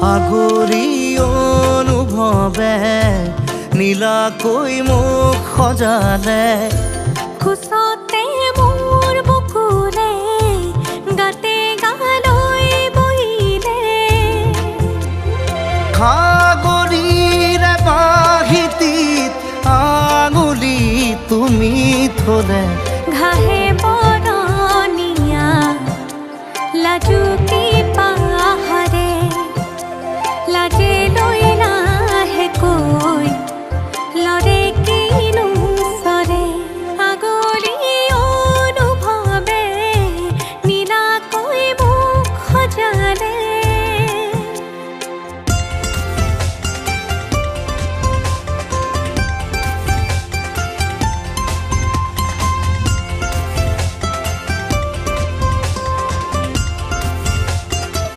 আগৰি অনুভৱে নীলাকৈ মোক সজালে, খোজতে মোৰ বুকুৰে গাতে গালৈ বহিলে, সাগৰীৰে বাহিতিত আঙুলি তুমি থলে